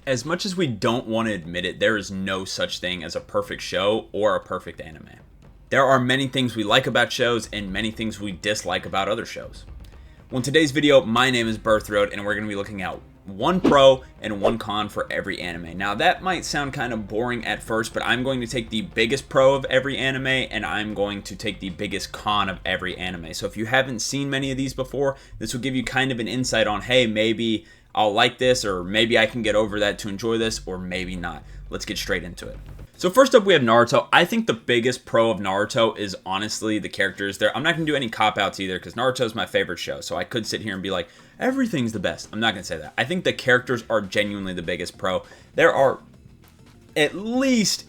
As much as we don't want to admit it, there is no such thing as a perfect show or a perfect anime. There are many things we like about shows and many things we dislike about other shows. Well, in today's video, my name is Birthroad, and we're going to be looking at one pro and one con for every anime. Now, that might sound kind of boring at first, but I'm going to take the biggest pro of every anime, and I'm going to take the biggest con of every anime. So if you haven't seen many of these before, this will give you kind of an insight on, hey, maybe I'll like this, or maybe I can get over that to enjoy this, or maybe not. Let's get straight into it. So first up, we have Naruto. I think the biggest pro of Naruto is honestly the characters there. I'm not going to do any cop-outs either because Naruto is my favorite show. So I could sit here and be like, everything's the best. I'm not going to say that. I think the characters are genuinely the biggest pro. There are at least,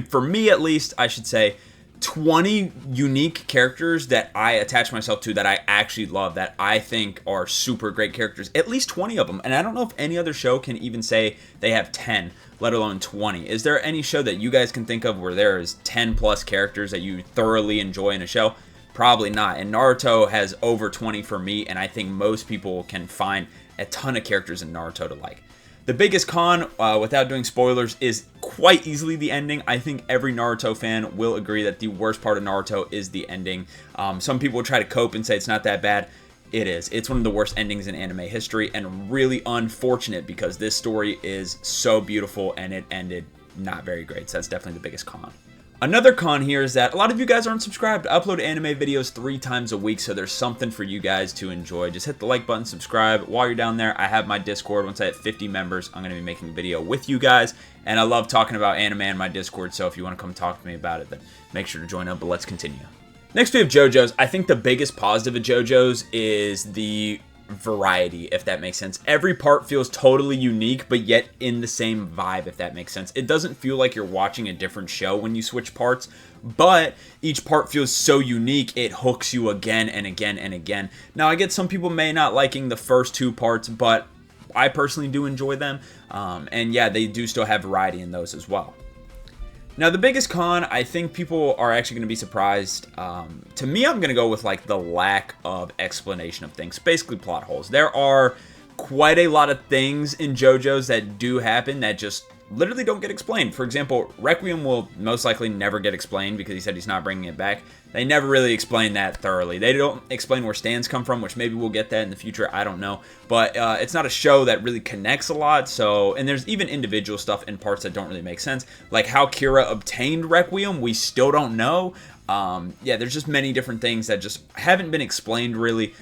for me at least, I should say, 20 unique characters that I attach myself to that I actually love, that I think are super great characters. At least 20 of them. And I don't know if any other show can even say they have 10, let alone 20. Is there any show that you guys can think of where there is 10 plus characters that you thoroughly enjoy in a show? Probably not. And Naruto has over 20 for me, and I think most people can find a ton of characters in Naruto to like. The biggest con, without doing spoilers, is quite easily the ending. I think every Naruto fan will agree that the worst part of Naruto is the ending. Some people will try to cope and say it's not that bad. It is. It's one of the worst endings in anime history, and really unfortunate because this story is so beautiful and it ended not very great. So that's definitely the biggest con. Another con here is that a lot of you guys aren't subscribed. I upload anime videos 3 times a week, so there's something for you guys to enjoy. Just hit the like button, subscribe. While you're down there, I have my Discord. Once I hit 50 members, I'm going to be making a video with you guys, and I love talking about anime in my Discord, so if you want to come talk to me about it, then make sure to join up, but let's continue. Next, we have JoJo's. I think the biggest positive of JoJo's is the variety, if that makes sense. Every part feels totally unique, but yet in the same vibe, if that makes sense. It doesn't feel like you're watching a different show when you switch parts, but each part feels so unique, it hooks you again and again and again. Now, I get some people may not liking the first 2 parts, but I personally do enjoy them, and yeah, they do still have variety in those as well. Now, the biggest con, I think people are actually going to be surprised. To me, I'm going to go with like the lack of explanation of things, basically plot holes. There are quite a lot of things in JoJo's that do happen that just literally don't get explained. For example, Requiem will most likely never get explained because he said he's not bringing it back. They never really explain that thoroughly. They don't explain where stands come from, which maybe we'll get that in the future. I don't know. But it's not a show that really connects a lot. So, and there's even individual stuff in parts that don't really make sense. Like how Kira obtained Requiem, we still don't know. Yeah, there's just many different things that just haven't been explained really.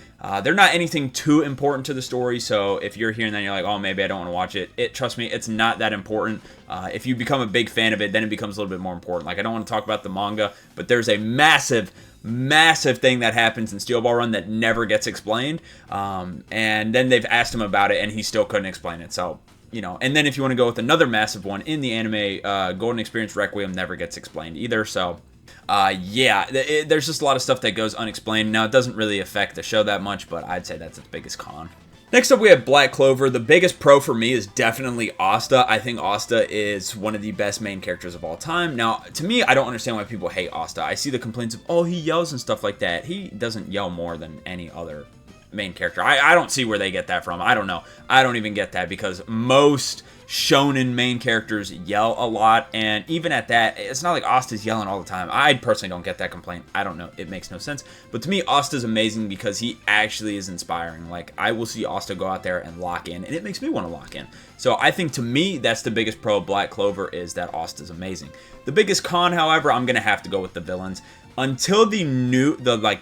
They're not anything too important to the story, so if you're hearing that and you're like, oh, maybe I don't want to watch it, trust me, it's not that important. If you become a big fan of it, then it becomes a little bit more important. Like, I don't want to talk about the manga, but there's a massive thing that happens in Steel Ball Run that never gets explained, and then they've asked him about it, and he still couldn't explain it, so... You know, and then if you want to go with another massive one in the anime, Golden Experience Requiem never gets explained either, so... yeah, there's just a lot of stuff that goes unexplained. Now, it doesn't really affect the show that much, but I'd say that's its biggest con. Next up, we have Black Clover. The biggest pro for me is definitely Asta. I think Asta is one of the best main characters of all time. Now, to me, I don't understand why people hate Asta. I see the complaints of, oh, he yells and stuff like that. He doesn't yell more than any other main character. I don't see where they get that from. I don't know. I don't even get that because most shonen main characters yell a lot, and even at that, it's not like Asta's yelling all the time. I personally don't get that complaint. I don't know. It makes no sense. But to me, Asta's amazing because he actually is inspiring. Like, I will see Asta go out there and lock in, and it makes me want to lock in. So I think to me, that's the biggest pro of Black Clover is that Asta's amazing. The biggest con, however, I'm going to have to go with the villains. Until the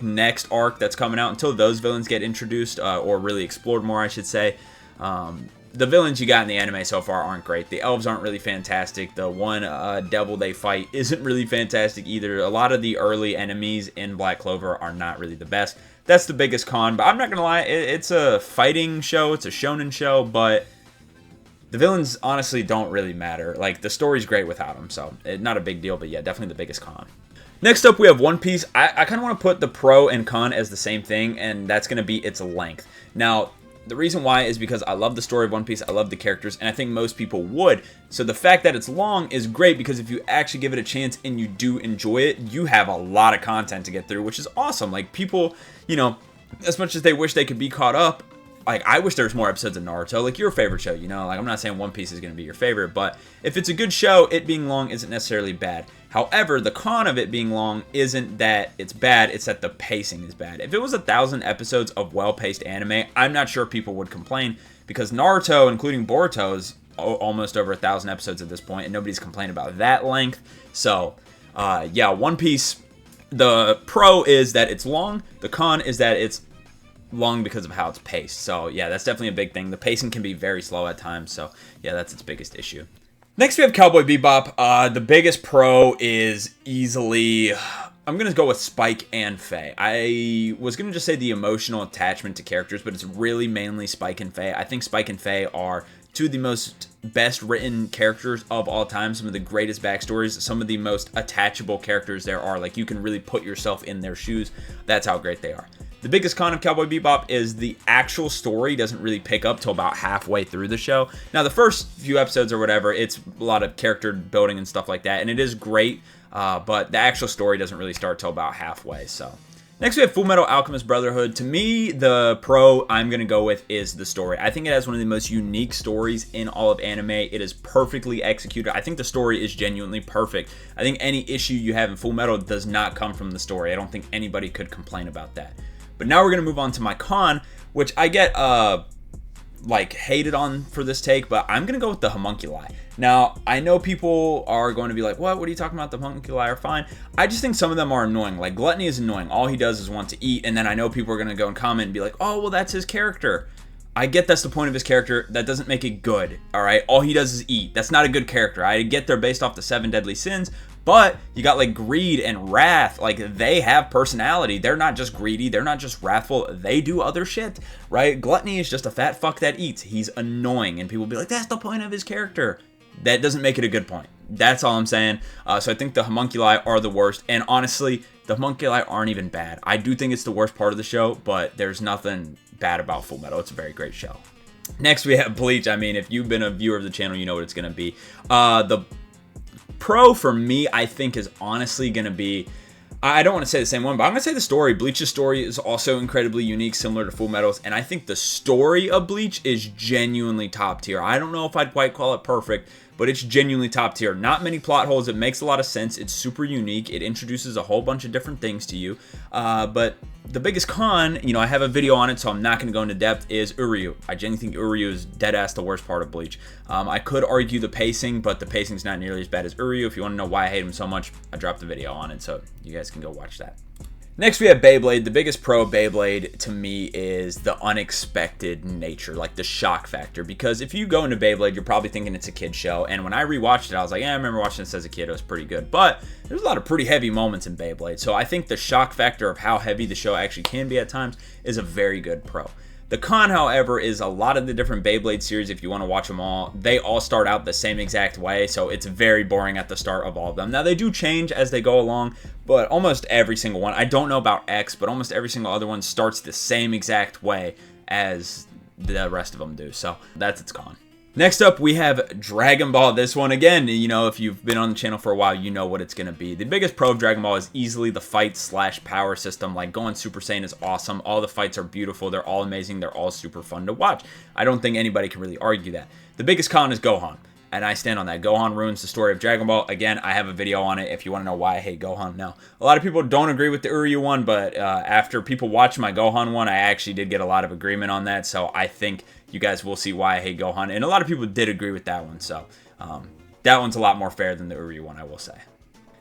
next arc that's coming out, until those villains get introduced, or really explored more, I should say, the villains you got in the anime so far aren't great. The elves aren't really fantastic. The one devil they fight isn't really fantastic either. A lot of the early enemies in Black Clover are not really the best. That's the biggest con, but I'm not going to lie, it's a fighting show, it's a shonen show, but the villains honestly don't really matter. Like, the story's great without them, so not a big deal, but yeah, definitely the biggest con. Next up, we have One Piece. I kind of want to put the pro and con as the same thing, and that's going to be its length. Now, the reason why is because I love the story of One Piece, I love the characters, and I think most people would. So the fact that it's long is great because if you actually give it a chance and you do enjoy it, you have a lot of content to get through, which is awesome. Like, people, you know, as much as they wish they could be caught up, like, I wish there was more episodes of Naruto, like your favorite show, you know, like I'm not saying One Piece is going to be your favorite, but if it's a good show, it being long isn't necessarily bad. However, the con of it being long isn't that it's bad, it's that the pacing is bad. If it was 1,000 episodes of well-paced anime, I'm not sure people would complain, because Naruto, including Boruto, is almost over 1,000 episodes at this point, and nobody's complained about that length. So, yeah, One Piece, the pro is that it's long, the con is that it's long because of how it's paced. So, yeah, that's definitely a big thing. The pacing can be very slow at times, so, yeah, that's its biggest issue. Next, we have Cowboy Bebop. The biggest pro is easily, I'm going to go with Spike and Faye. I was going to just say the emotional attachment to characters, but it's really mainly Spike and Faye. I think Spike and Faye are two of the most best written characters of all time, some of the greatest backstories, some of the most attachable characters there are. Like, you can really put yourself in their shoes. That's how great they are. The biggest con of Cowboy Bebop is the actual story doesn't really pick up till about halfway through the show. Now, the first few episodes or whatever, it's a lot of character building and stuff like that, and it is great, but the actual story doesn't really start till about halfway, so. Next, we have Fullmetal Alchemist Brotherhood. To me, the pro I'm going to go with is the story. I think it has one of the most unique stories in all of anime. It is perfectly executed. I think the story is genuinely perfect. I think any issue you have in Fullmetal does not come from the story. I don't think anybody could complain about that. But now we're going to move on to my con, which I get like hated on for this take, but I'm going to go with the homunculi. Now, I know people are going to be like, what are you talking about? The homunculi are fine. I just think some of them are annoying. Like, Gluttony is annoying. All he does is want to eat, and then I know people are going to go and comment and be like, oh, well, that's his character. I get that's the point of his character. That doesn't make it good, all right? All he does is eat. That's not a good character. I get they're based off the 7 deadly sins, but you got like greed and wrath. Like, they have personality. They're not just greedy. They're not just wrathful. They do other shit, right? Gluttony is just a fat fuck that eats. He's annoying, and people will be like, that's the point of his character. That doesn't make it a good point. That's all I'm saying. So I think the homunculi are the worst. And honestly, the homunculi aren't even bad. I do think it's the worst part of the show, but there's nothing bad about Fullmetal. It's a very great show. Next, we have Bleach. I mean, if you've been a viewer of the channel, you know what it's going to be. The pro for me, I think, is honestly going to be, I don't want to say the same one, but I'm going to say the story. Bleach's story is also incredibly unique, similar to Fullmetal's, and I think the story of Bleach is genuinely top tier. I don't know if I'd quite call it perfect, but it's genuinely top tier. Not many plot holes. It makes a lot of sense. It's super unique. It introduces a whole bunch of different things to you. But the biggest con, you know, I have a video on it, so I'm not going to go into depth, is Uryu. I genuinely think Uryu is dead-ass the worst part of Bleach. I could argue the pacing, but the pacing's not nearly as bad as Uryu. If you want to know why I hate him so much, I dropped the video on it, so you guys can go watch that. Next, we have Beyblade. The biggest pro of Beyblade to me is the unexpected nature, like the shock factor. Because if you go into Beyblade, you're probably thinking it's a kid's show. And when I rewatched it, I was like, yeah, I remember watching this as a kid. It was pretty good. But there's a lot of pretty heavy moments in Beyblade. So I think the shock factor of how heavy the show actually can be at times is a very good pro. The con, however, is a lot of the different Beyblade series, if you want to watch them all, they all start out the same exact way, so it's very boring at the start of all of them. Now, they do change as they go along, but almost every single one, I don't know about X, but almost every single other one starts the same exact way as the rest of them do, so that's its con. Next up, we have Dragon Ball. This one, again, you know, if you've been on the channel for a while, you know what it's going to be. The biggest pro of Dragon Ball is easily the fight/power system. Like, going Super Saiyan is awesome. All the fights are beautiful. They're all amazing. They're all super fun to watch. I don't think anybody can really argue that. The biggest con is Gohan, and I stand on that. Gohan ruins the story of Dragon Ball. Again, I have a video on it if you want to know why I hate Gohan. Now, a lot of people don't agree with the Uryu one, but after people watch my Gohan one, I actually did get a lot of agreement on that, so I think you guys will see why I hate Gohan, and a lot of people did agree with that one, so that one's a lot more fair than the Uryu one, I will say.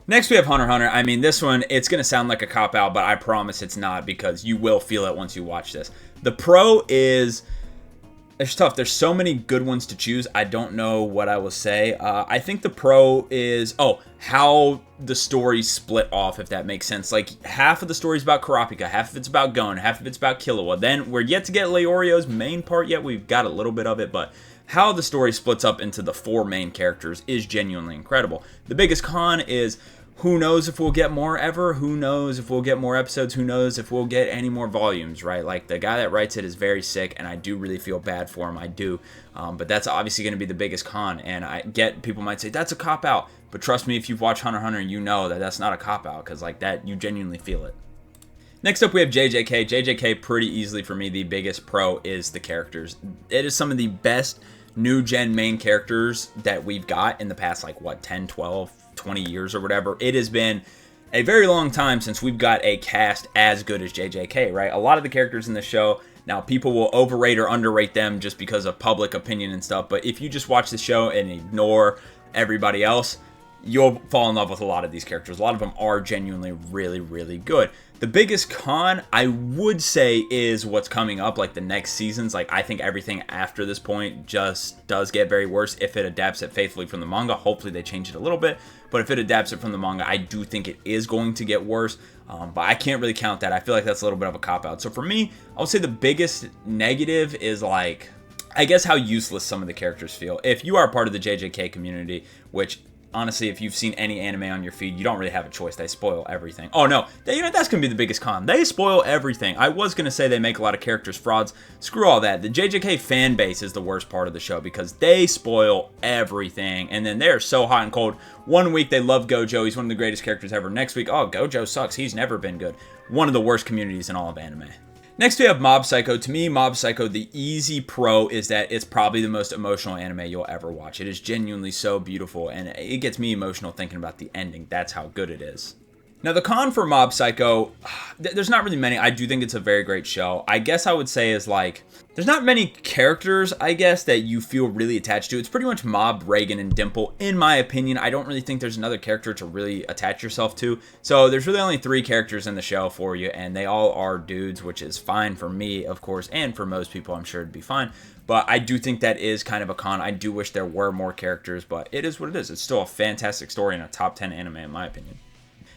Next, we have Hunter x Hunter. I mean, this one, it's going to sound like a cop-out, but I promise it's not, because you will feel it once you watch this. The pro is, it's tough. There's so many good ones to choose. I don't know what I will say. I think the pro is, how the story split off, if that makes sense. Like, half of the story is about Kurapika, half of it's about Gon, half of it's about Killua. Then we're yet to get Leorio's main part yet. We've got a little bit of it, but how the story splits up into the 4 main characters is genuinely incredible. The biggest con is, who knows if we'll get more ever? Who knows if we'll get more episodes? Who knows if we'll get any more volumes, right? Like, the guy that writes it is very sick, and I do really feel bad for him. I do. But that's obviously going to be the biggest con. And I get, people might say, that's a cop-out. But trust me, if you've watched Hunter x Hunter, you know that that's not a cop-out. Because, like, that, you genuinely feel it. Next up, we have JJK. JJK, pretty easily for me, the biggest pro is the characters. It is some of the best new gen main characters that we've got in the past, like, what, 10, 12, 20 years or whatever. It has been a very long time since we've got a cast as good as JJK, right? A lot of the characters in the show, now people will overrate or underrate them just because of public opinion and stuff, but if you just watch the show and ignore everybody else, you'll fall in love with a lot of these characters. A lot of them are genuinely really, really good. The biggest con, I would say, is what's coming up, like the next seasons. Like, I think everything after this point just does get very worse if it adapts it faithfully from the manga. Hopefully they change it a little bit, but if it adapts it from the manga, I do think it is going to get worse. But I can't really count that. I feel like that's a little bit of a cop-out. So for me, I would say the biggest negative is, like, I guess how useless some of the characters feel. If you are part of the JJK community, which honestly, if you've seen any anime on your feed, you don't really have a choice. They spoil everything. Oh no, that's going to be the biggest con. They spoil everything. I was going to say they make a lot of characters frauds. Screw all that. The JJK fan base is the worst part of the show because they spoil everything. And then they're so hot and cold. One week they love Gojo. He's one of the greatest characters ever. Next week, oh, Gojo sucks. He's never been good. One of the worst communities in all of anime. Next, we have Mob Psycho. To me, Mob Psycho, the easy pro is that it's probably the most emotional anime you'll ever watch. It is genuinely so beautiful, and it gets me emotional thinking about the ending. That's how good it is. Now, the con for Mob Psycho, there's not really many. I do think it's a very great show. I guess I would say is, like, there's not many characters, I guess, that you feel really attached to. It's pretty much Mob, Reagan, and Dimple. In my opinion, I don't really think there's another character to really attach yourself to. So there's really only 3 characters in the show for you, and they all are dudes, which is fine for me, of course, and for most people, I'm sure it'd be fine. But I do think that is kind of a con. I do wish there were more characters, but it is what it is. It's still a fantastic story and a top 10 anime, in my opinion.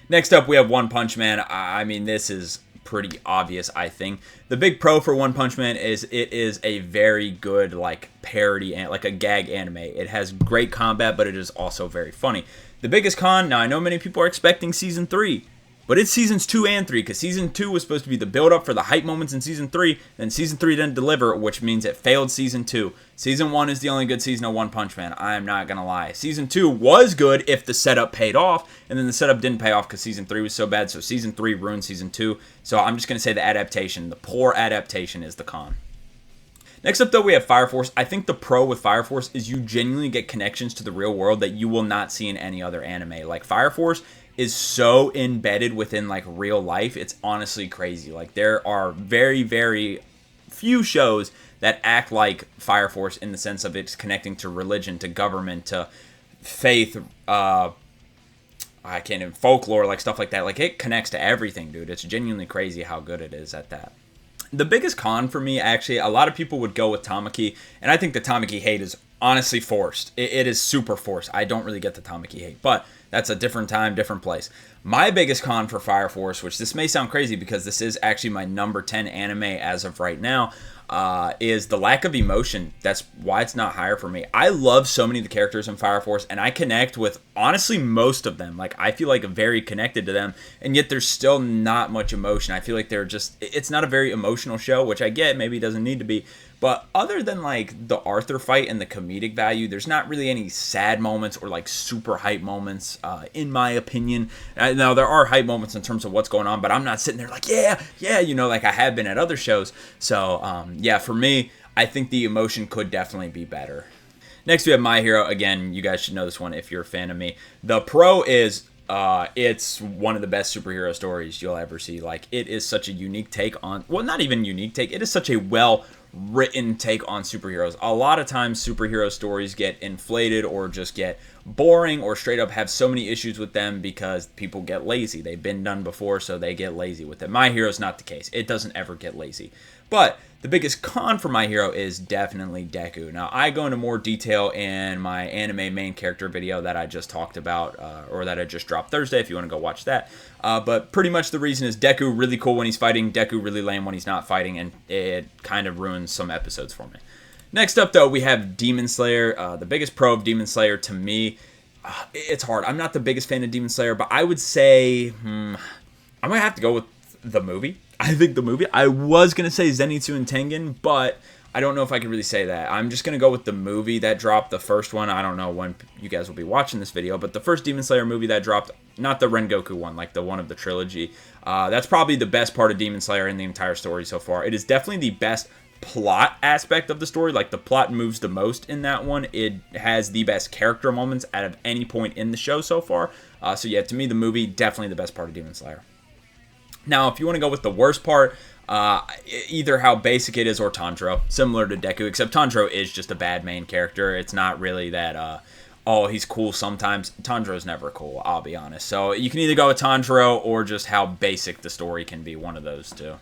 Next up, we have One Punch Man. I mean, this is pretty obvious, I think. The big pro for One Punch Man is it is a very good, like, parody, and like a gag anime. It has great combat, but it is also very funny. The biggest con, now I know many people are expecting Season 3, but it's Seasons 2 and 3, because Season 2 was supposed to be the build-up for the hype moments in Season 3, and Season 3 didn't deliver, which means it failed Season 2. Season 1 is the only good season of One Punch Man, I'm not gonna lie. Season 2 was good if the setup paid off, and then the setup didn't pay off because Season 3 was so bad, so Season 3 ruined Season 2. So I'm just gonna say the adaptation, the poor adaptation is the con. Next up, though, we have Fire Force. I think the pro with Fire Force is you genuinely get connections to the real world that you will not see in any other anime. Like, Fire Force is so embedded within, like, real life. It's honestly crazy. Like, there are very, very few shows that act like Fire Force in the sense of it's connecting to religion, to government, to faith, folklore, like, stuff like that. Like, it connects to everything, dude. It's genuinely crazy how good it is at that. The biggest con for me, actually, a lot of people would go with Tamaki, and I think the Tamaki hate is honestly forced. It is super forced. I don't really get the Tamaki hate, but that's a different time, different place. My biggest con for Fire Force, which this may sound crazy because this is actually my number 10 anime as of right now, is the lack of emotion. That's why it's not higher for me. I love so many of the characters in Fire Force, and I connect with, honestly, most of them. Like, I feel like I'm very connected to them, and yet there's still not much emotion. I feel like it's not a very emotional show, which I get, maybe it doesn't need to be, but other than, like, the Arthur fight and the comedic value, there's not really any sad moments or, like, super hype moments, in my opinion. Now, there are hype moments in terms of what's going on, but I'm not sitting there like, yeah, like I have been at other shows. So, yeah, for me, I think the emotion could definitely be better. Next, we have My Hero. Again, you guys should know this one if you're a fan of me. The pro is it's one of the best superhero stories you'll ever see. Like, it is such a unique take on, well, not even unique take, it is such a well-written take on superheroes. A lot of times superhero stories get inflated or just get boring or straight up have so many issues with them because people get lazy. They've been done before, so they get lazy with it. My Hero's not the case. It doesn't ever get lazy. But the biggest con for My Hero is definitely Deku. Now, I go into more detail in my anime main character video that I just talked about, or that I just dropped Thursday, if you want to go watch that. But pretty much the reason is Deku really cool when he's fighting, Deku really lame when he's not fighting, and it kind of ruins some episodes for me. Next up, though, we have Demon Slayer. The biggest pro of Demon Slayer to me, it's hard. I'm not the biggest fan of Demon Slayer, but I would say, I'm going to have to go with the movie. I think the movie. I was going to say Zenitsu and Tengen, but I don't know if I can really say that. I'm just going to go with the movie that dropped, the first one. I don't know when you guys will be watching this video, but the first Demon Slayer movie that dropped, not the Rengoku one, like the one of the trilogy. That's probably the best part of Demon Slayer in the entire story so far. It is definitely the best plot aspect of the story. Like, the plot moves the most in that one. It has the best character moments out of any point in the show so far. So yeah, to me, the movie, definitely the best part of Demon Slayer. Now, if you want to go with the worst part, either how basic it is or Tanjiro, similar to Deku, except Tanjiro is just a bad main character. It's not really that, oh, he's cool sometimes. Tanjiro's never cool, I'll be honest. So you can either go with Tanjiro or just how basic the story can be, one of those two.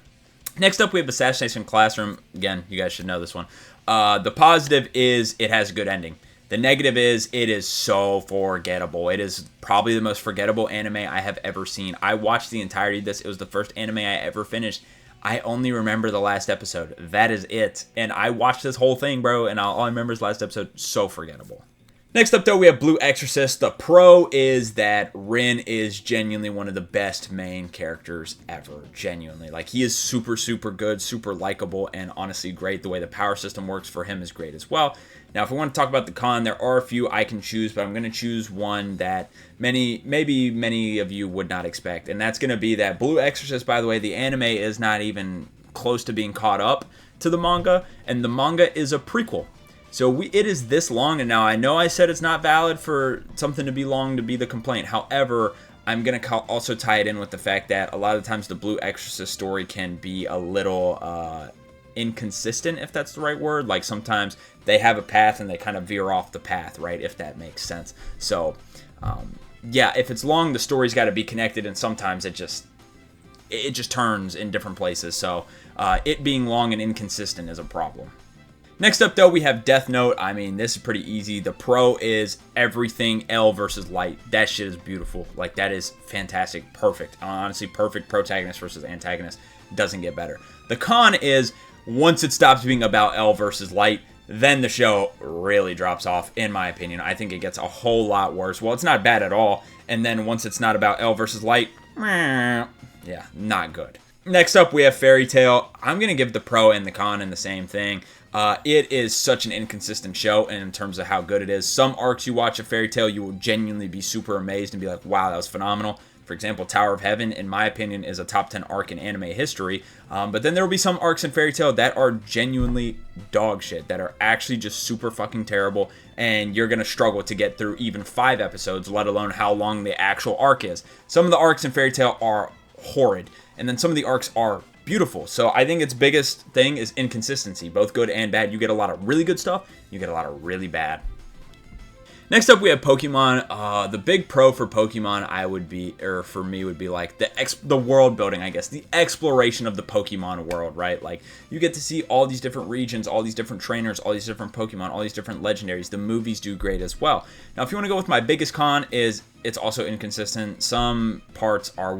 Next up, we have Assassination Classroom. Again, you guys should know this one. The positive is it has a good ending. The negative is it is so forgettable. It is probably the most forgettable anime I have ever seen. I watched the entirety of this. It was the first anime I ever finished. I only remember the last episode. That is it. And I watched this whole thing, bro, and all I remember is last episode. So forgettable. Next up, though, we have Blue Exorcist. The pro is that Rin is genuinely one of the best main characters ever. Genuinely. Like, he is super, super good, super likable, and honestly great. The way the power system works for him is great as well. Now, if we want to talk about the con, there are a few I can choose, but I'm going to choose one that maybe many of you would not expect, and that's going to be that Blue Exorcist, by the way, the anime is not even close to being caught up to the manga, and the manga is a prequel. So it is this long, and now I know I said it's not valid for something to be long to be the complaint. However, I'm going to also tie it in with the fact that a lot of times the Blue Exorcist story can be a little inconsistent, if that's the right word. Like, sometimes they have a path and they kind of veer off the path, right, if that makes sense. So yeah, if it's long, the story's got to be connected, and sometimes it just turns in different places. So it being long and inconsistent is a problem. Next up, though, we have Death Note. I mean, this is pretty easy. The pro is everything L versus Light. That shit is beautiful. Like, that is fantastic. Perfect. Honestly, perfect protagonist versus antagonist. Doesn't get better. The con is once it stops being about L versus Light, then the show really drops off, in my opinion. I think it gets a whole lot worse. Well, it's not bad at all. And then once it's not about L versus Light, yeah, not good. Next up, we have Fairy Tail. I'm going to give the pro and the con in the same thing. It is such an inconsistent show in terms of how good it is. Some arcs you watch of Fairy Tail, you will genuinely be super amazed and be like, wow, that was phenomenal. For example, Tower of Heaven, in my opinion, is a top 10 arc in anime history. But then there will be some arcs in Fairy Tail that are genuinely dog shit, that are actually just super fucking terrible, and you're going to struggle to get through even 5 episodes, let alone how long the actual arc is. Some of the arcs in Fairy Tail are horrid, and then some of the arcs are beautiful. So I think its biggest thing is inconsistency, both good and bad. You get a lot of really good stuff, you get a lot of really bad. Next up, we have Pokemon. The big pro for Pokemon, for me, would be like the world building, I guess, the exploration of the Pokemon world, right? Like, you get to see all these different regions, all these different trainers, all these different Pokemon, all these different legendaries. The movies do great as well. Now, if you want to go with my biggest con, is it's also inconsistent. Some parts are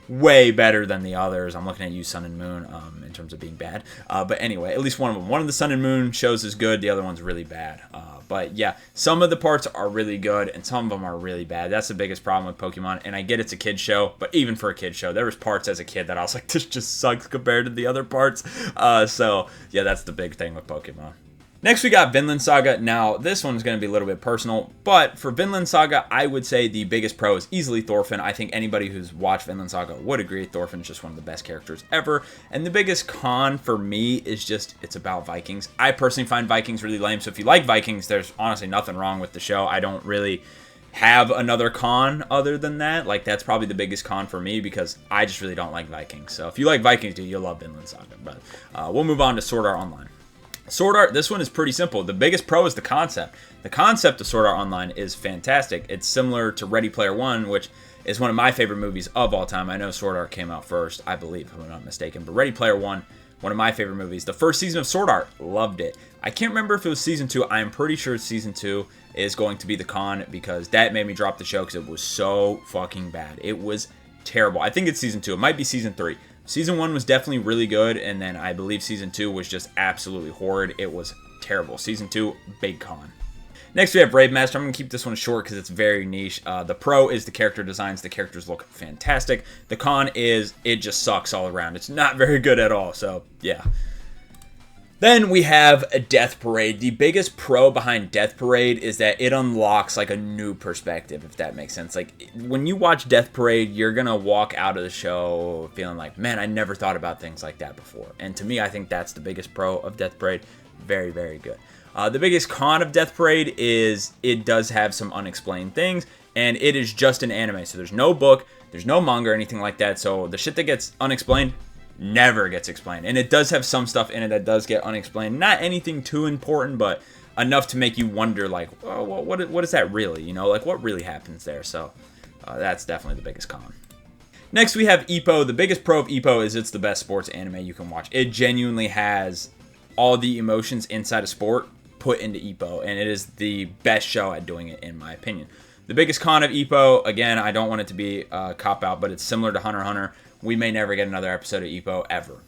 way better than the others. I'm looking at you, Sun and Moon, in terms of being bad. But anyway, at least one of them. One of the Sun and Moon shows is good. The other one's really bad. But yeah, some of the parts are really good, and some of them are really bad. That's the biggest problem with Pokemon. And I get it's a kid's show, but even for a kid's show, there was parts as a kid that I was like, this just sucks compared to the other parts. So yeah, that's the big thing with Pokemon. Next, we got Vinland Saga. Now, this one's going to be a little bit personal, but for Vinland Saga, I would say the biggest pro is easily Thorfinn. I think anybody who's watched Vinland Saga would agree Thorfinn's just one of the best characters ever. And the biggest con for me is just it's about Vikings. I personally find Vikings really lame, so if you like Vikings, there's honestly nothing wrong with the show. I don't really have another con other than that. Like, that's probably the biggest con for me because I just really don't like Vikings. So if you like Vikings, dude, you'll love Vinland Saga. But we'll move on to Sword Art Online. Sword Art, this one is pretty simple. The biggest pro is the concept. The concept of Sword Art Online is fantastic. It's similar to Ready Player One, which is one of my favorite movies of all time. I know Sword Art came out first, I believe, if I'm not mistaken. But Ready Player One, one of my favorite movies. The first season of Sword Art, loved it. I can't remember if it was season 2. I'm pretty sure season 2 is going to be the con because that made me drop the show because it was so fucking bad. It was terrible. I think it's season 2. It might be season 3. Season 1 was definitely really good, and then I believe Season 2 was just absolutely horrid. It was terrible. Season 2, big con. Next, we have Brave Master. I'm going to keep this one short because it's very niche. The pro is the character designs. The characters look fantastic. The con is it just sucks all around. It's not very good at all, so yeah. Then we have a Death Parade. The biggest pro behind Death Parade is that it unlocks like a new perspective, if that makes sense. Like when you watch Death Parade, you're gonna walk out of the show feeling like, man, I never thought about things like that before. And to me, I think that's the biggest pro of Death Parade. Very, very good. The biggest con of Death Parade is it does have some unexplained things, and it is just an anime. So there's no book, there's no manga or anything like that. So the shit that gets unexplained never gets explained. And it does have some stuff in it that does get unexplained. Not anything too important, but enough to make you wonder, like, oh, what is that really? You know, like, what really happens there? So that's definitely the biggest con. Next, we have Ippo. The biggest pro of Ippo is it's the best sports anime you can watch. It genuinely has all the emotions inside a sport put into Ippo, and it is the best show at doing it, in my opinion. The biggest con of Ippo, again, I don't want it to be a cop-out, but it's similar to Hunter x Hunter. We may never get another episode of Ippo ever.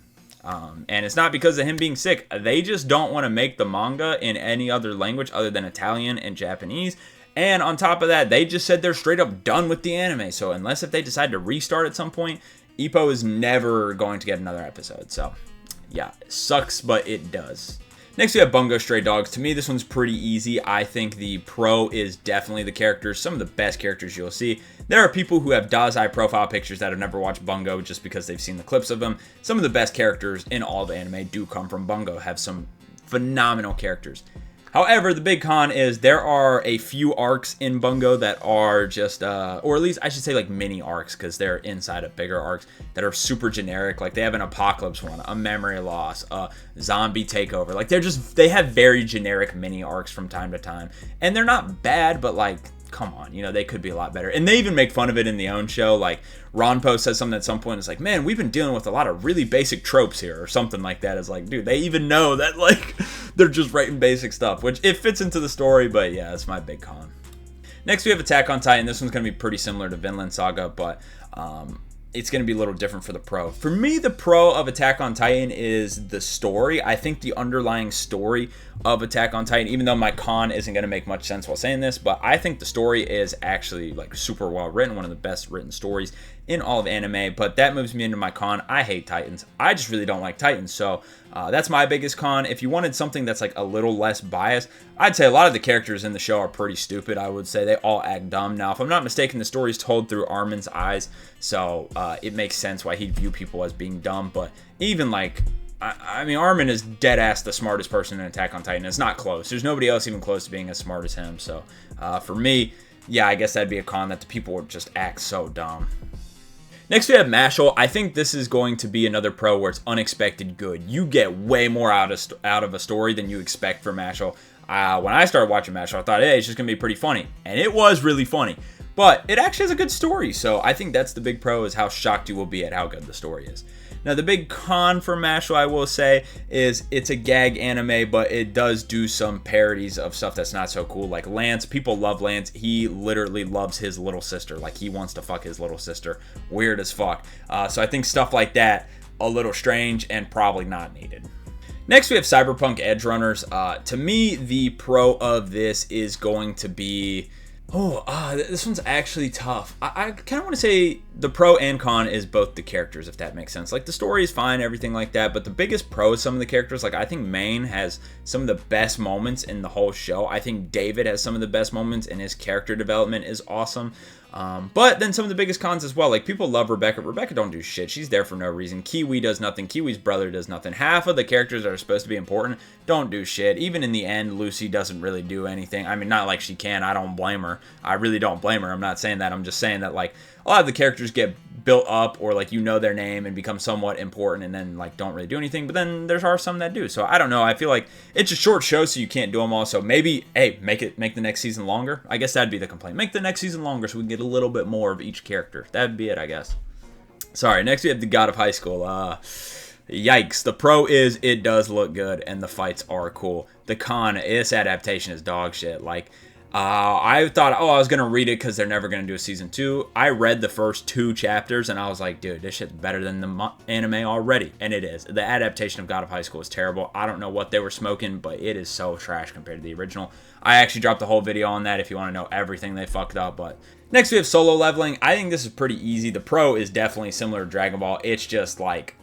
And it's not because of him being sick. They just don't want to make the manga in any other language other than Italian and Japanese. And on top of that, they just said they're straight up done with the anime. So unless if they decide to restart at some point, Ippo is never going to get another episode. So yeah, it sucks, but it does. Next, we have Bungo Stray Dogs. To me, this one's pretty easy. I think the pro is definitely the characters. Some of the best characters you'll see. There are people who have Dazai profile pictures that have never watched Bungo just because they've seen the clips of them. Some of the best characters in all of anime do come from Bungo, have some phenomenal characters. However, the big con is there are a few arcs in Bungo that are just, or at least I should say like mini arcs, because they're inside of bigger arcs that are super generic. Like they have an apocalypse one, a memory loss, a zombie takeover. Like they have very generic mini arcs from time to time. And they're not bad, but like, come on, you know, they could be a lot better. And they even make fun of it in the own show. Like Ronpo says something at some point. It's like, man, we've been dealing with a lot of really basic tropes here, or something like that. It's like, dude, they even know that like they're just writing basic stuff, which it fits into the story. But yeah, that's my big con. Next, we have Attack on Titan. This one's going to be pretty similar to Vinland Saga, but it's going to be a little different for the pro. For me, the pro of Attack on Titan is the story. I think the underlying story of Attack on Titan, even though my con isn't going to make much sense while saying this, but I think the story is actually like super well written, one of the best written stories in all of anime. But that moves me into my con. I hate Titans. I just really don't like Titans. So that's my biggest con. If you wanted something that's like a little less biased, I'd say a lot of the characters in the show are pretty stupid. I would say they all act dumb. Now, if I'm not mistaken, the story is told through Armin's eyes, so it makes sense why he'd view people as being dumb. But even like, I mean, Armin is dead ass the smartest person in Attack on Titan. It's not close. There's nobody else even close to being as smart as him. So for me, yeah, I guess that'd be a con, that the people would just act so dumb. Next, we have Mashle. I think this is going to be another pro where it's unexpected good. You get way more out of a story than you expect for Mashle. When I started watching Mashle, I thought, hey, it's just going to be pretty funny. And it was really funny. But it actually has a good story. So I think that's the big pro, is how shocked you will be at how good the story is. Now, the big con for Mashle, I will say, is it's a gag anime, but it does do some parodies of stuff that's not so cool. Like Lance, people love Lance. He literally loves his little sister. Like, he wants to fuck his little sister. Weird as fuck. So I think stuff like that, a little strange and probably not needed. Next, we have Cyberpunk Edgerunners. To me, the pro of this is going to be... this one's actually tough. I kind of want to say the pro and con is both the characters, if that makes sense. Like, the story is fine, everything like that, but the biggest pro is some of the characters. Like, I think Main has some of the best moments in the whole show. I think David has some of the best moments, and his character development is awesome. But then some of the biggest cons as well. Like, people love Rebecca. Rebecca don't do shit. She's there for no reason. Kiwi does nothing. Kiwi's brother does nothing. Half of the characters that are supposed to be important don't do shit. Even in the end, Lucy doesn't really do anything. I mean, not like she can. I don't blame her. I really don't blame her. I'm not saying that. I'm just saying that, like, a lot of the characters get built up, or like, you know their name and become somewhat important, and then like don't really do anything. But then there are some that do. So I don't know. I feel like it's a short show, so you can't do them all. So maybe, hey, make the next season longer. I guess that'd be the complaint. Make the next season longer so we can get a little bit more of each character. That'd be it, I guess. Sorry. Next we have the God of High School. Yikes. The pro is it does look good and the fights are cool. The con, this adaptation is dog shit. Like, I thought, I was going to read it because they're never going to do a season 2. I read the first 2 chapters and I was like, dude, this shit's better than the anime already. And it is. The adaptation of God of High School is terrible. I don't know what they were smoking, but it is so trash compared to the original. I actually dropped a whole video on that if you want to know everything they fucked up. But next we have Solo Leveling. I think this is pretty easy. The pro is definitely similar to Dragon Ball. It's just like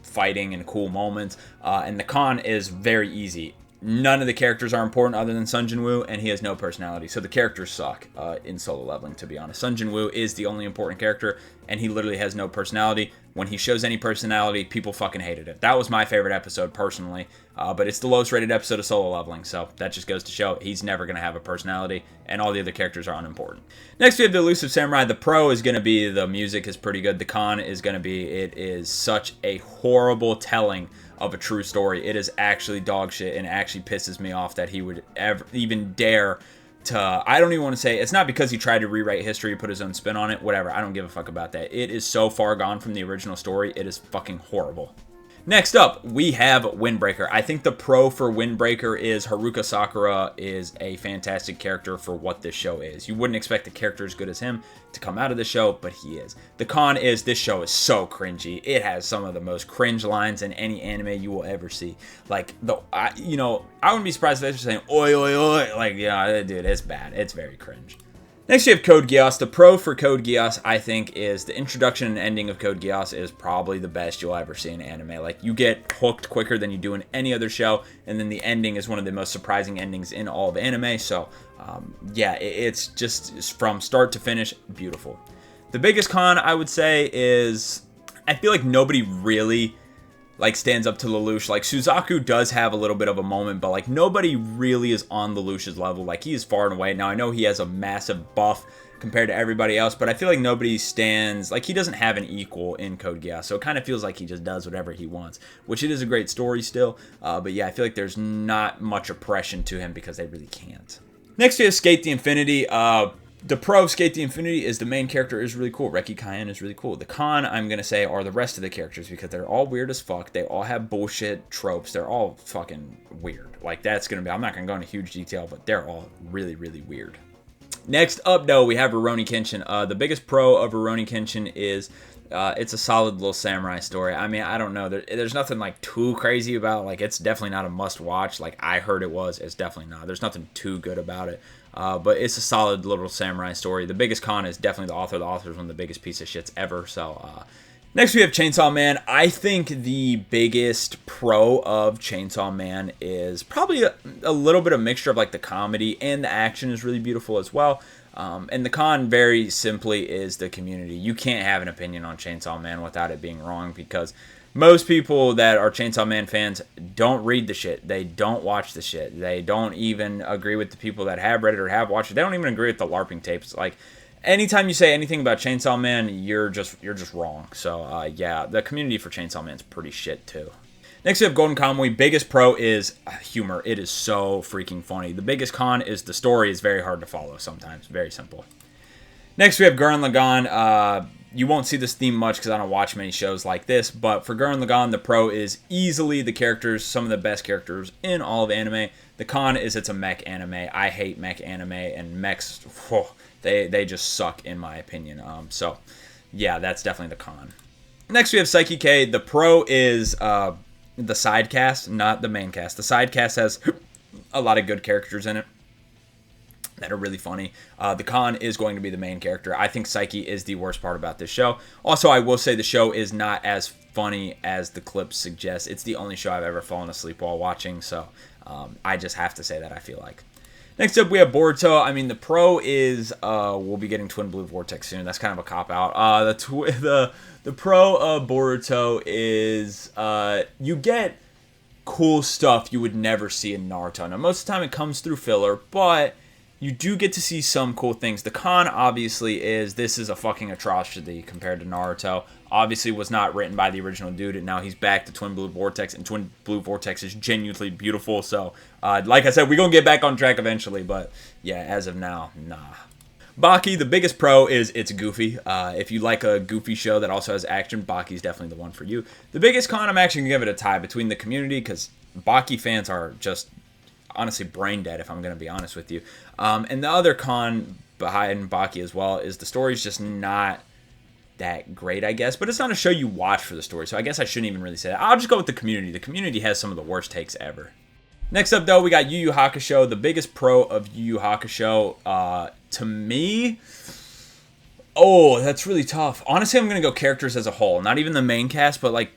fighting and cool moments. And the con is very easy. None of the characters are important other than Sung Jin-woo, and he has no personality. So the characters suck in Solo Leveling, to be honest. Sung Jin-woo is the only important character, and he literally has no personality. When he shows any personality, people fucking hated it. That was my favorite episode, personally. But it's the lowest rated episode of Solo Leveling, so that just goes to show he's never going to have a personality, and all the other characters are unimportant. Next, we have the Elusive Samurai. The pro is going to be the music is pretty good. The con is going to be it is such a horrible telling of a true story. It is actually dog shit, and it actually pisses me off that he would ever even dare to, I don't even want to say, it's not because he tried to rewrite history, put his own spin on it, whatever, I don't give a fuck about that. It is so far gone from the original story, it is fucking horrible. Next up, we have Windbreaker. I think the pro for Windbreaker is Haruka Sakura is a fantastic character for what this show is. You wouldn't expect a character as good as him to come out of the show, but he is. The con is this show is so cringy. It has some of the most cringe lines in any anime you will ever see. Like, I wouldn't be surprised if they're saying, oi, oi, oi. Like, yeah, dude, it's bad. It's very cringe. Next, you have Code Geass. The pro for Code Geass, I think, is the introduction and ending of Code Geass is probably the best you'll ever see in anime. Like, you get hooked quicker than you do in any other show, and then the ending is one of the most surprising endings in all of anime. So, yeah, it's just from start to finish, beautiful. The biggest con, I would say, is I feel like nobody really stands up to Lelouch. Like, Suzaku does have a little bit of a moment, but like nobody really is on Lelouch's level. Like, he is far and away. Now, I know he has a massive buff compared to everybody else, but I feel like nobody stands, like, he doesn't have an equal in Code Geass, so it kind of feels like he just does whatever he wants, which it is a great story still, but yeah, I feel like there's not much oppression to him because they really can't. Next we have Skate the Infinity. The pro of Skate the Infinity is the main character is really cool. Reki Cayenne is really cool. The con, I'm going to say, are the rest of the characters because they're all weird as fuck. They all have bullshit tropes. They're all fucking weird. Like, that's going to be, I'm not going to go into huge detail, but they're all really, really weird. Next up, though, we have Rurouni Kenshin. The biggest pro of Rurouni Kenshin is it's a solid little samurai story. I mean, I don't know. There's nothing, like, too crazy about it. Like, it's definitely not a must-watch. Like, I heard it was. It's definitely not. There's nothing too good about it. But it's a solid little samurai story. The biggest con is definitely the author. The author is one of the biggest piece of shits ever. So, next we have Chainsaw Man. I think the biggest pro of Chainsaw Man is probably a little bit of mixture of like the comedy and the action is really beautiful as well. And the con, very simply, is the community. You can't have an opinion on Chainsaw Man without it being wrong because most people that are Chainsaw Man fans don't read the shit. They don't watch the shit. They don't even agree with the people that have read it or have watched it. They don't even agree with the LARPing tapes. Like, anytime you say anything about Chainsaw Man, you're just wrong. So, yeah, the community for Chainsaw Man's pretty shit, too. Next, we have Golden Kamuy. Biggest pro is humor. It is so freaking funny. The biggest con is the story is very hard to follow sometimes. Very simple. Next, we have Gurren Lagann. You won't see this theme much because I don't watch many shows like this, but for Gurren Lagann, the pro is easily the characters, some of the best characters in all of anime. The con is it's a mech anime. I hate mech anime, and mechs, they just suck in my opinion. So, yeah, that's definitely the con. Next, we have Saiki K. The pro is the side cast, not the main cast. The side cast has a lot of good characters in it that are really funny. The con is going to be the main character. I think Saiki is the worst part about this show. Also, I will say the show is not as funny as the clips suggest. It's the only show I've ever fallen asleep while watching, so I just have to say that, I feel like. Next up, we have Boruto. I mean, the pro is we'll be getting Twin Blue Vortex soon. That's kind of a cop-out. The pro of Boruto is you get cool stuff you would never see in Naruto. Now, most of the time it comes through filler, but you do get to see some cool things. The con, obviously, is this is a fucking atrocity compared to Naruto. Obviously was not written by the original dude, and now he's back to Twin Blue Vortex, and Twin Blue Vortex is genuinely beautiful. So, like I said, we're going to get back on track eventually, but yeah, as of now, nah. Baki, the biggest pro is it's goofy. If you like a goofy show that also has action, Baki's definitely the one for you. The biggest con, I'm actually going to give it a tie between the community, because Baki fans are just honestly brain dead, if I'm going to be honest with you. And the other con behind Baki as well is the story's just not that great, I guess. But it's not a show you watch for the story, so I guess I shouldn't even really say that. I'll just go with the community. The community has some of the worst takes ever. Next up, though, we got Yu Yu Hakusho. The biggest pro of Yu Yu Hakusho, to me, oh, that's really tough. Honestly, I'm going to go characters as a whole. Not even the main cast, but, like,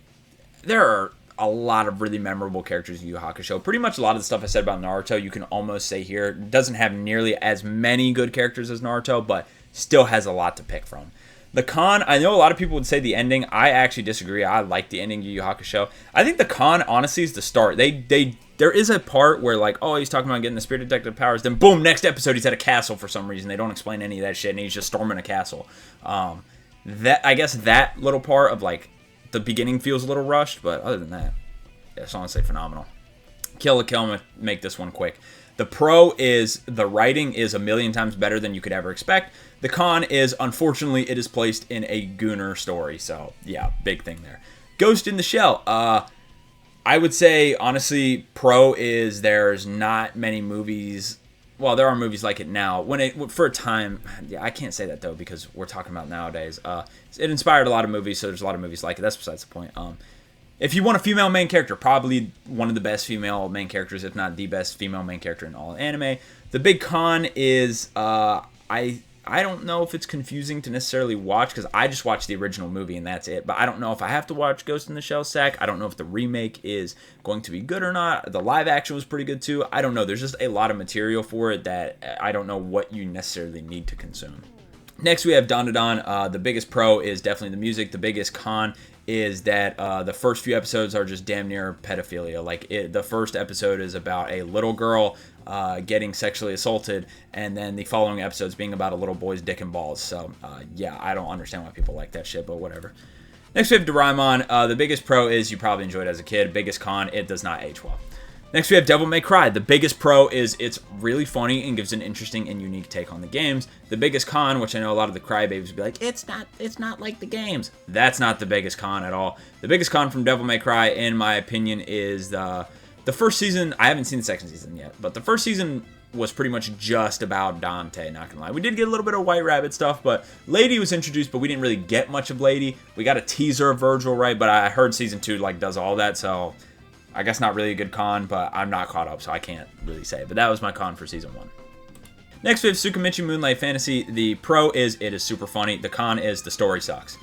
there are a lot of really memorable characters in Yu Yu Hakusho. Pretty much a lot of the stuff I said about Naruto, you can almost say here. It doesn't have nearly as many good characters as Naruto, but still has a lot to pick from. The con, I know a lot of people would say the ending. I actually disagree. I like the ending of Yu Yu Hakusho. I think the con, honestly, is the start. There is a part where, like, oh, he's talking about getting the spirit detective powers. Then, boom, next episode, he's at a castle for some reason. They don't explain any of that shit, and he's just storming a castle. I guess that little part of, like, the beginning feels a little rushed, but other than that, yeah, it's honestly phenomenal. Kill la Kill, I'm going to make this one quick. The pro is the writing is a million times better than you could ever expect. The con is, unfortunately, it is placed in a Gooner story. So, yeah, big thing there. Ghost in the Shell. I would say, honestly, pro is there's not many movies. Well, there are movies like it now. For a time, yeah, I can't say that, though, because we're talking about nowadays. It inspired a lot of movies, so there's a lot of movies like it. That's besides the point. If you want a female main character, probably one of the best female main characters, if not the best female main character in all anime. The big con is I don't know if it's confusing to necessarily watch, because I just watched the original movie and that's it. But I don't know if I have to watch Ghost in the Shell Sack. I don't know if the remake is going to be good or not. The live action was pretty good too. I don't know. There's just a lot of material for it that I don't know what you necessarily need to consume. Next, we have Dandadan. The biggest pro is definitely the music. The biggest con is that the first few episodes are just damn near pedophilia. Like, the first episode is about a little girl getting sexually assaulted, and then the following episodes being about a little boy's dick and balls. So, yeah, I don't understand why people like that shit, but whatever. Next, we have Doraemon. The biggest pro is you probably enjoyed it as a kid. Biggest con, it does not age well. Next, we have Devil May Cry. The biggest pro is it's really funny and gives an interesting and unique take on the games. The biggest con, which I know a lot of the crybabies would be like, it's not like the games. That's not the biggest con at all. The biggest con from Devil May Cry, in my opinion, is the first season. I haven't seen the second season yet, but the first season was pretty much just about Dante, not gonna lie. We did get a little bit of White Rabbit stuff, but Lady was introduced, but we didn't really get much of Lady. We got a teaser of Virgil, right? But I heard season 2 like does all that, so I guess not really a good con, but I'm not caught up, so I can't really say. But that was my con for season 1. Next, we have Tsukimichi Moonlight Fantasy. The pro is it is super funny. The con is the story sucks.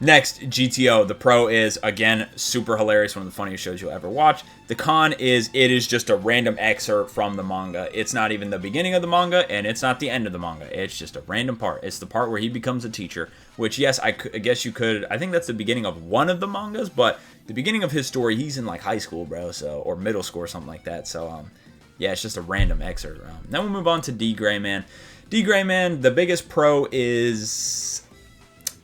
Next, GTO. The pro is, again, super hilarious. One of the funniest shows you'll ever watch. The con is it is just a random excerpt from the manga. It's not even the beginning of the manga, and it's not the end of the manga. It's just a random part. It's the part where he becomes a teacher, which, yes, I guess you could. I think that's the beginning of one of the mangas, but the beginning of his story, he's in, like, high school, bro, so, or middle school or something like that. So, yeah, it's just a random excerpt. Then we'll move on to D. Gray Man. D. Gray Man, the biggest pro is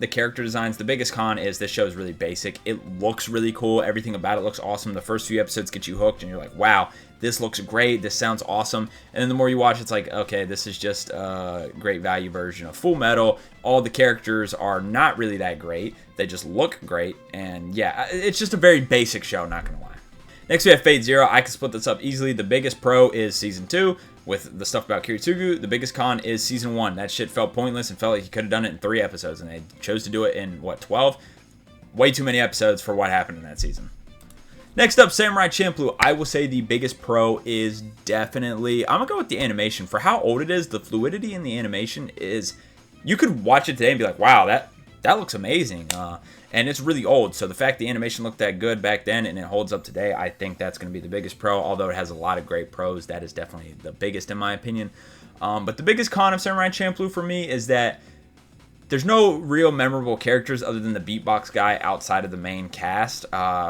the character designs. The biggest con is this show is really basic. It looks really cool. Everything about it looks awesome. The first few episodes get you hooked, and you're like, wow, this looks great. This sounds awesome. And then the more you watch, it's like, okay, this is just a great value version of Full Metal. All the characters are not really that great. They just look great. And yeah, it's just a very basic show, not going to lie. Next, we have Fate Zero. I can split this up easily. The biggest pro is Season 2 with the stuff about Kiritsugu. The biggest con is Season 1. That shit felt pointless and felt like he could have done it in 3 episodes, and they chose to do it in, 12? Way too many episodes for what happened in that season. Next up, Samurai Champloo. I will say the biggest pro is definitely, I'm going to go with the animation. For how old it is, the fluidity in the animation is, you could watch it today and be like, wow, that looks amazing. And it's really old, so the fact the animation looked that good back then and it holds up today, I think that's going to be the biggest pro. Although it has a lot of great pros, that is definitely the biggest in my opinion. But the biggest con of Samurai Champloo for me is that there's no real memorable characters other than the beatbox guy outside of the main cast,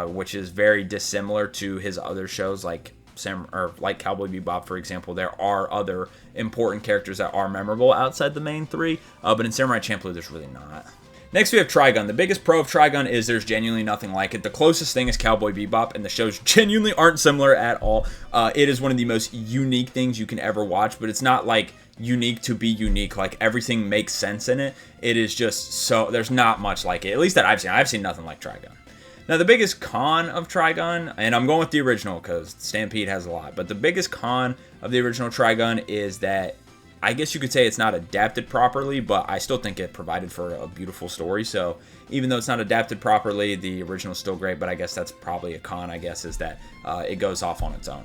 which is very dissimilar to his other shows like Cowboy Bebop, for example. There are other important characters that are memorable outside the main 3, but in Samurai Champloo, there's really not. Next, we have Trigun. The biggest pro of Trigun is there's genuinely nothing like it. The closest thing is Cowboy Bebop, and the shows genuinely aren't similar at all. It is one of the most unique things you can ever watch, but it's not like unique to be unique. Like, everything makes sense in it. It is just so, there's not much like it, at least that I've seen. I've seen nothing like Trigun. Now, the biggest con of Trigun, and I'm going with the original because Stampede has a lot, but the biggest con of the original Trigun is that I guess you could say it's not adapted properly, but I still think it provided for a beautiful story. So even though it's not adapted properly, the original is still great, but I guess that's probably a con, I guess, is that it goes off on its own.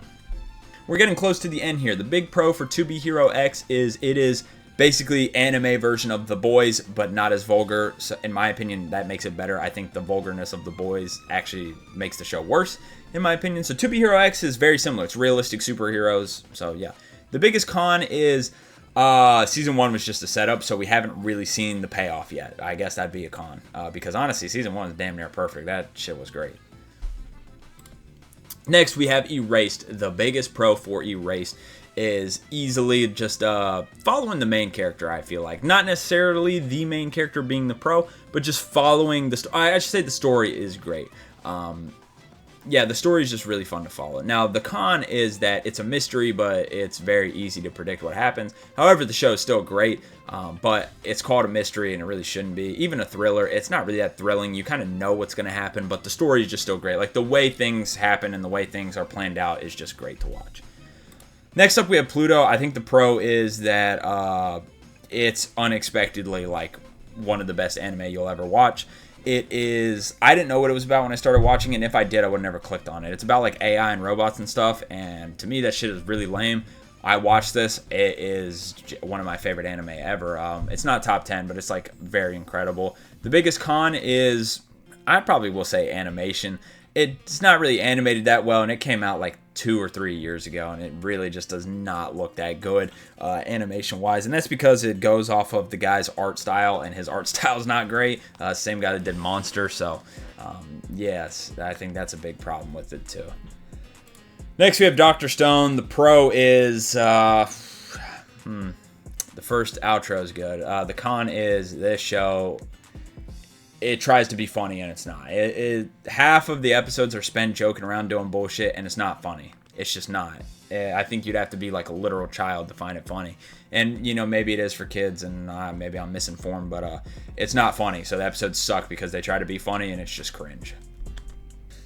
We're getting close to the end here. The big pro for To Be Hero X is it is basically anime version of The Boys, but not as vulgar. So in my opinion, that makes it better. I think the vulgarness of The Boys actually makes the show worse, in my opinion. So To Be Hero X is very similar. It's realistic superheroes. So yeah. The biggest con is season 1 was just a setup, so we haven't really seen the payoff yet. I guess that'd be a con. Because honestly, season 1 is damn near perfect. That shit was great. Next, we have Erased. The biggest pro for Erased is easily just following the main character, I feel like. Not necessarily the main character being the pro, but just following the story. I should say the story is great. Yeah, the story is just really fun to follow. Now, the con is that it's a mystery, but it's very easy to predict what happens. However, the show is still great, but it's called a mystery, and it really shouldn't be. Even a thriller, it's not really that thrilling. You kind of know what's going to happen, but the story is just still great. Like, the way things happen and the way things are planned out is just great to watch. Next up, we have Pluto. I think the pro is that it's unexpectedly, like, one of the best anime you'll ever watch. It is, I didn't know what it was about when I started watching it, and if I did, I would have never clicked on it. It's about like AI and robots and stuff, and to me that shit is really lame. I watched this. It is one of my favorite anime ever. It's not top 10, but it's like very incredible. The biggest con is, I probably will say, animation. It's not really animated that well, and it came out like 2 or 3 years ago, and it really just does not look that good animation-wise, and that's because it goes off of the guy's art style, and his art style is not great. Same guy that did Monster, so yes, I think that's a big problem with it too. Next, we have Dr. Stone. The pro is the first outro is good. The con is this show, it tries to be funny and it's not. Half of the episodes are spent joking around doing bullshit, and it's not funny. It's just not. I think you'd have to be like a literal child to find it funny. And, you know, maybe it is for kids, and maybe I'm misinformed, but it's not funny. So the episodes suck because they try to be funny, and it's just cringe.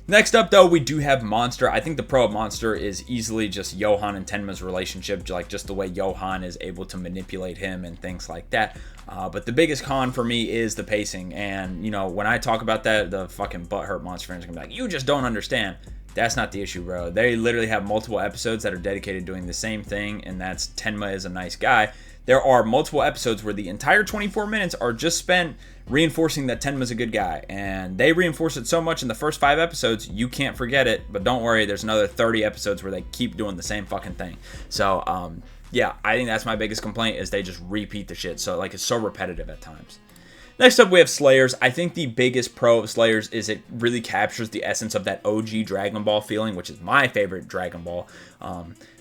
Next up, though, we do have Monster. I think the pro of Monster is easily just Johan and Tenma's relationship, like just the way Johan is able to manipulate him and things like that. But the biggest con for me is the pacing. And, you know, when I talk about that, the fucking butthurt Monster fans are going to be like, you just don't understand. That's not the issue, bro. They literally have multiple episodes that are dedicated to doing the same thing, and that's Tenma is a nice guy. There are multiple episodes where the entire 24 minutes are just spent reinforcing that Tenma's a good guy. And they reinforce it so much in the first 5 episodes, you can't forget it. But don't worry, there's another 30 episodes where they keep doing the same fucking thing. So, yeah, I think that's my biggest complaint, is they just repeat the shit. So, like, it's so repetitive at times. Next up, we have Slayers. I think the biggest pro of Slayers is it really captures the essence of that OG Dragon Ball feeling, which is my favorite Dragon Ball.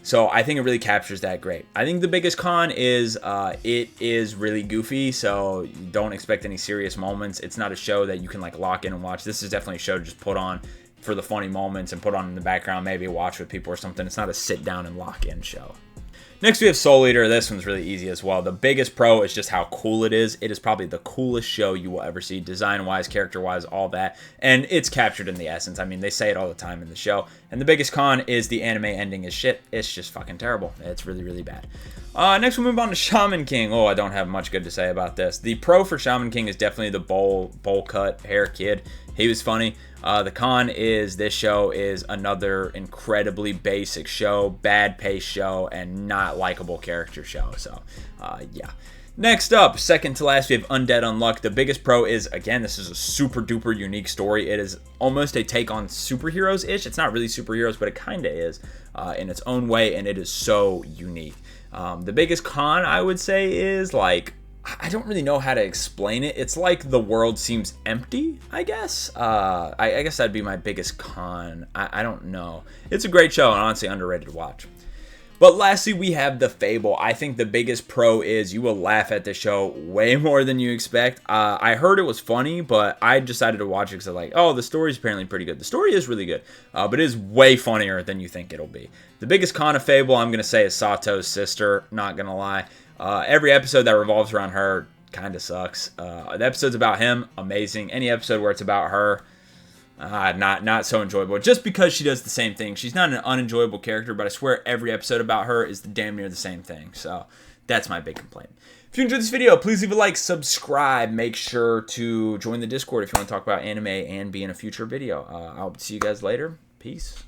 So I think it really captures that great. I think the biggest con is it is really goofy, so you don't expect any serious moments. It's not a show that you can like lock in and watch. This is definitely a show to just put on for the funny moments and put on in the background, maybe watch with people or something. It's not a sit down and lock in show. Next, we have Soul Eater. This one's really easy as well. The biggest pro is just how cool it is. It is probably the coolest show you will ever see, design-wise, character-wise, all that. And it's captured in the essence. I mean, they say it all the time in the show. And the biggest con is the anime ending is shit. It's just fucking terrible. It's really, really bad. Next, we'll move on to Shaman King. Oh, I don't have much good to say about this. The pro for Shaman King is definitely the bowl cut hair kid. He was funny. The con is this show is another incredibly basic show, bad paced show, and not likable character show. So, yeah. Next up, second to last, we have Undead Unluck. The biggest pro is, again, this is a super duper unique story. It is almost a take on superheroes-ish. It's not really superheroes, but it kind of is in its own way, and it is so unique. The biggest con, I would say, is like, I don't really know how to explain it. It's like the world seems empty, I guess. I guess that'd be my biggest con. I don't know. It's a great show and honestly underrated to watch. But lastly, we have The Fable. I think the biggest pro is you will laugh at this show way more than you expect. I heard it was funny, but I decided to watch it because I'm like, oh, the story's apparently pretty good. The story is really good, but it is way funnier than you think it'll be. The biggest con of Fable, I'm going to say, is Sato's sister. Not going to lie. Every episode that revolves around her kind of sucks. The episodes about him, amazing. Any episode where it's about her, not so enjoyable. Just because she does the same thing. She's not an unenjoyable character, but I swear every episode about her is damn near the same thing. So that's my big complaint. If you enjoyed this video, please leave a like, subscribe. Make sure to join the Discord if you want to talk about anime and be in a future video. I'll see you guys later. Peace.